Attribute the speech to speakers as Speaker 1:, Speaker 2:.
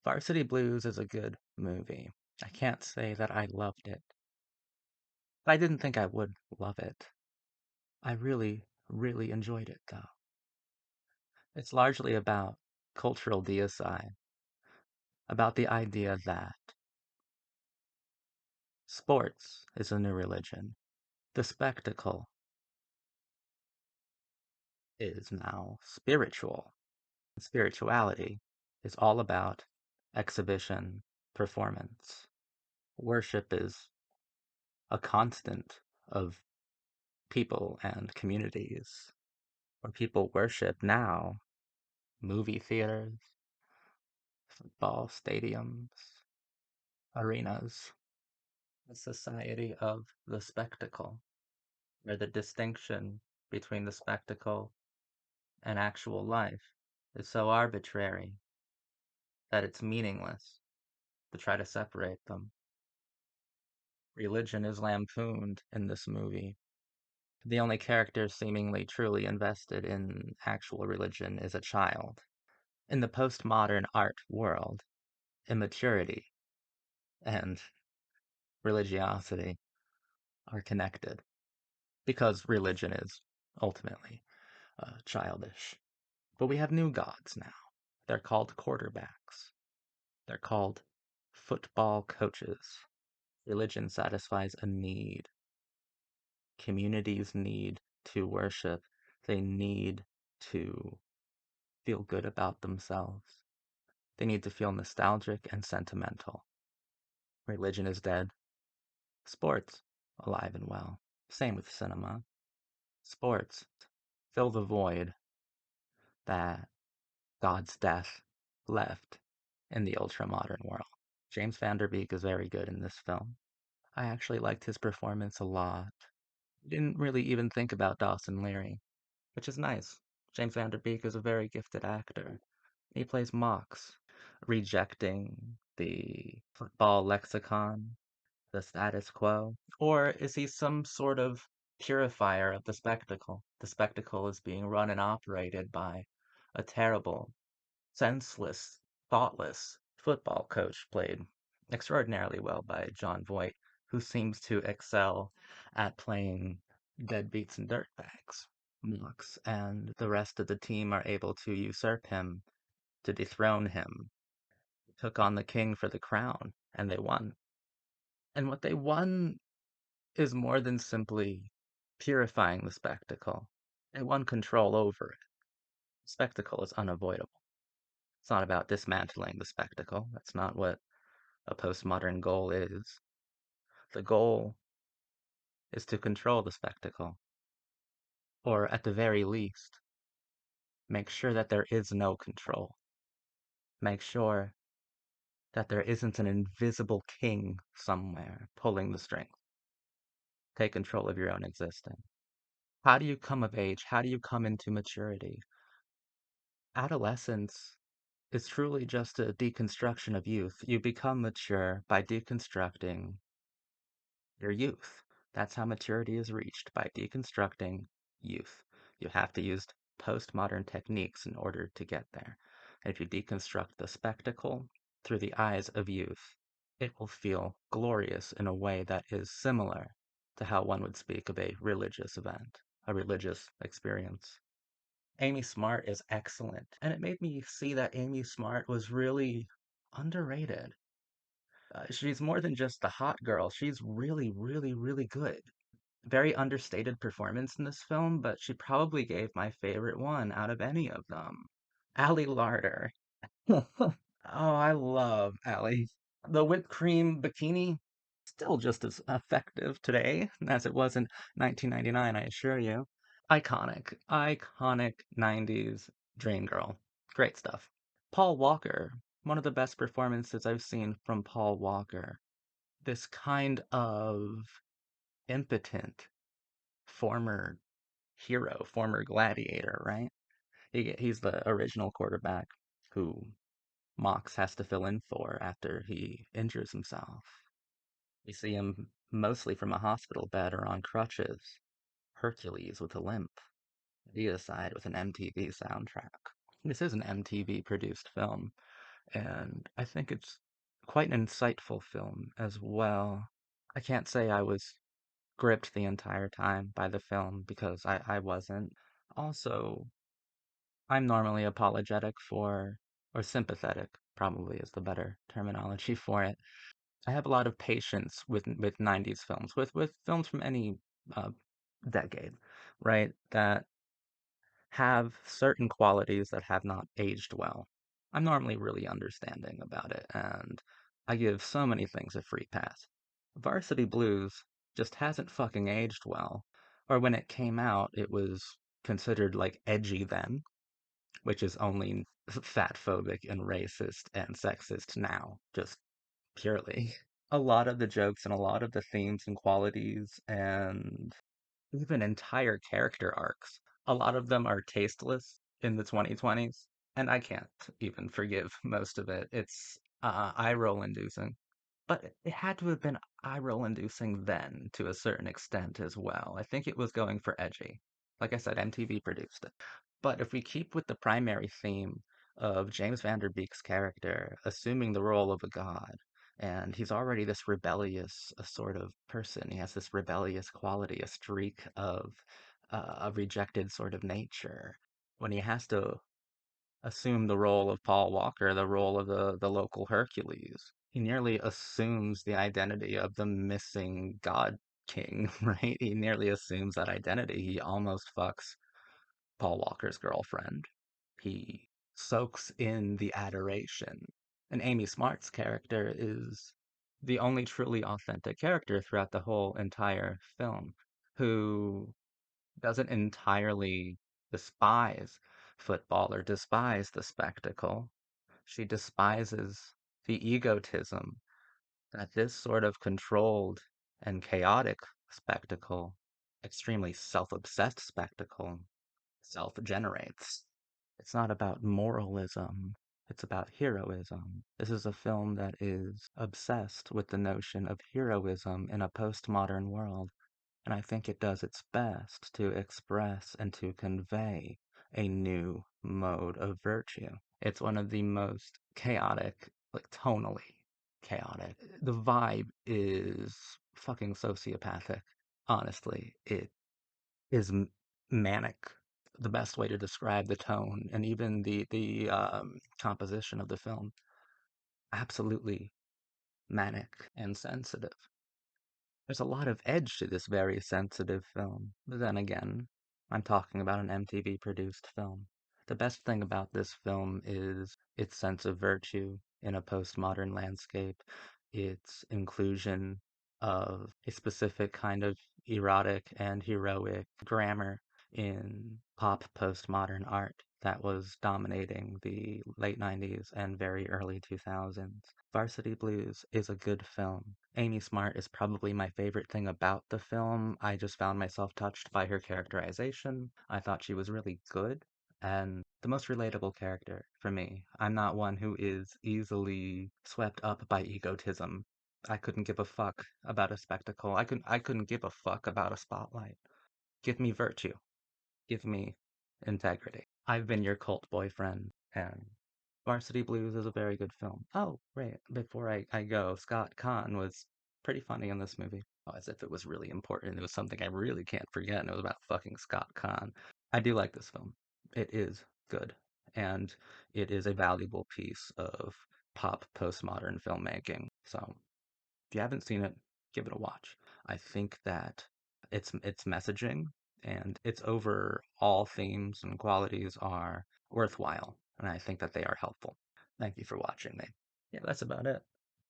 Speaker 1: Varsity Blues is a good movie. I can't say that I loved it, but I didn't think I would love it. I really, really enjoyed it, though. It's largely about cultural deicide, about the idea that sports is a new religion. The spectacle is now spiritual. Spirituality is all about exhibition, performance. Worship is a constant of people and communities where people worship now. Movie theaters, football stadiums, arenas. A society of the spectacle, where the distinction between the spectacle and actual life is so arbitrary that it's meaningless to try to separate them. Religion is lampooned in this movie. The only character seemingly truly invested in actual religion is a child. In the postmodern art world, immaturity and religiosity are connected because religion is ultimately childish. But we have new gods now. They're called quarterbacks. They're called football coaches. Religion satisfies a need. Communities need to worship. They need to feel good about themselves. They need to feel nostalgic and sentimental. Religion is dead. Sports, alive and well. Same with cinema. Sports fill the void that God's death left in the ultra-modern world. James Van Der Beek is very good in this film. I actually liked his performance a lot. Didn't really even think about Dawson Leary, which is nice. James Van Der Beek is a very gifted actor. He plays Mox, rejecting the football lexicon, the status quo? Or is he some sort of purifier of the spectacle? The spectacle is being run and operated by a terrible, senseless, thoughtless football coach played extraordinarily well by John Voight, who seems to excel at playing deadbeats and dirtbags. Mox and the rest of the team are able to usurp him, to dethrone him, took on the king for the crown, and they won. And what they won is more than simply purifying the spectacle. They won control over it. The spectacle is unavoidable. It's not about dismantling the spectacle. That's not what a postmodern goal is. The goal is to control the spectacle, or at the very least, make sure that there is no control. Make sure that there isn't an invisible king somewhere pulling the strings. Take control of your own existence. How do you come of age? How do you come into maturity? Adolescence is truly just a deconstruction of youth. You become mature by deconstructing your youth. That's how maturity is reached, by deconstructing youth. You have to use postmodern techniques in order to get there. And if you deconstruct the spectacle through the eyes of youth, it will feel glorious in a way that is similar to how one would speak of a religious event, a religious experience. Amy Smart is excellent, and it made me see that Amy Smart was really underrated. She's more than just the hot girl. She's really, really, really good. Very understated performance in this film, but she probably gave my favorite one out of any of them. Allie Larter. Oh, I love Allie. The whipped cream bikini, still just as effective today as it was in 1999, I assure you. Iconic, iconic 90s dream girl. Great stuff. Paul Walker, one of the best performances I've seen from Paul Walker. This kind of impotent former hero, former gladiator, right? He's the original quarterback who Mox has to fill in for after he injures himself. We see him mostly from a hospital bed or on crutches. Hercules with a limp. Deicide with an MTV soundtrack. This is an MTV produced film. and I think it's quite an insightful film as well. I can't say I was gripped the entire time by the film because I wasn't. Also, I'm normally apologetic for, or sympathetic, probably is the better terminology for it. I have a lot of patience with 90s films, with films from any uh, decade, right? That have certain qualities that have not aged well. I'm normally really understanding about it, and I give so many things a free pass. Varsity Blues just hasn't fucking aged well. Or when it came out, it was considered like edgy then, which is only fat phobic and racist and sexist now, just purely. A lot of the jokes and a lot of the themes and qualities and even entire character arcs. A lot of them are tasteless in the 2020s, and I can't even forgive most of it. It's eye roll inducing. But it had to have been eye roll inducing then to a certain extent as well. I think it was going for edgy. Like I said, MTV produced it. But if we keep with the primary theme of James Van Der Beek's character assuming the role of a god, and he's already this rebellious sort of person. He has this rebellious quality, a streak of a rejected sort of nature. When he has to assume the role of Paul Walker, the role of the local Hercules, he nearly assumes the identity of the missing god king, right? He nearly assumes that identity. He almost fucks Paul Walker's girlfriend. He soaks in the adoration. And Amy Smart's character is the only truly authentic character throughout the whole entire film, who doesn't entirely despise football or despise the spectacle. She despises the egotism that this sort of controlled and chaotic spectacle, extremely self obsessed spectacle, self generates. It's not about moralism, it's about heroism. This is a film that is obsessed with the notion of heroism in a postmodern world, and I think it does its best to express and to convey a new mode of virtue. It's one of the most chaotic, like tonally chaotic. The vibe is fucking sociopathic. Honestly, it is manic. The best way to describe the tone and even the composition of the film. Absolutely manic and sensitive. There's a lot of edge to this very sensitive film. But then again, I'm talking about an MTV produced film. The best thing about this film is its sense of virtue in a postmodern landscape, its inclusion of a specific kind of erotic and heroic grammar in pop postmodern art that was dominating the late 90s and very early 2000s. Varsity Blues is a good film. Amy Smart is probably my favorite thing about the film. I just found myself touched by her characterization. I thought she was really good and the most relatable character for me. I'm not one who is easily swept up by egotism. I couldn't give a fuck about a spectacle. I couldn't give a fuck about a spotlight. Give me virtue. Give me integrity. I've been your cult boyfriend, and Varsity Blues is a very good film. Oh, right, before I go, Scott Conn was pretty funny in this movie. Oh, as if it was really important. It was something I really can't forget, and it was about fucking Scott Conn. I do like this film. It is good, and it is a valuable piece of pop postmodern filmmaking. So if you haven't seen it, give it a watch. I think that its messaging and its overall themes and qualities are worthwhile, and I think that they are helpful. Thank you for watching me. Yeah, that's about it.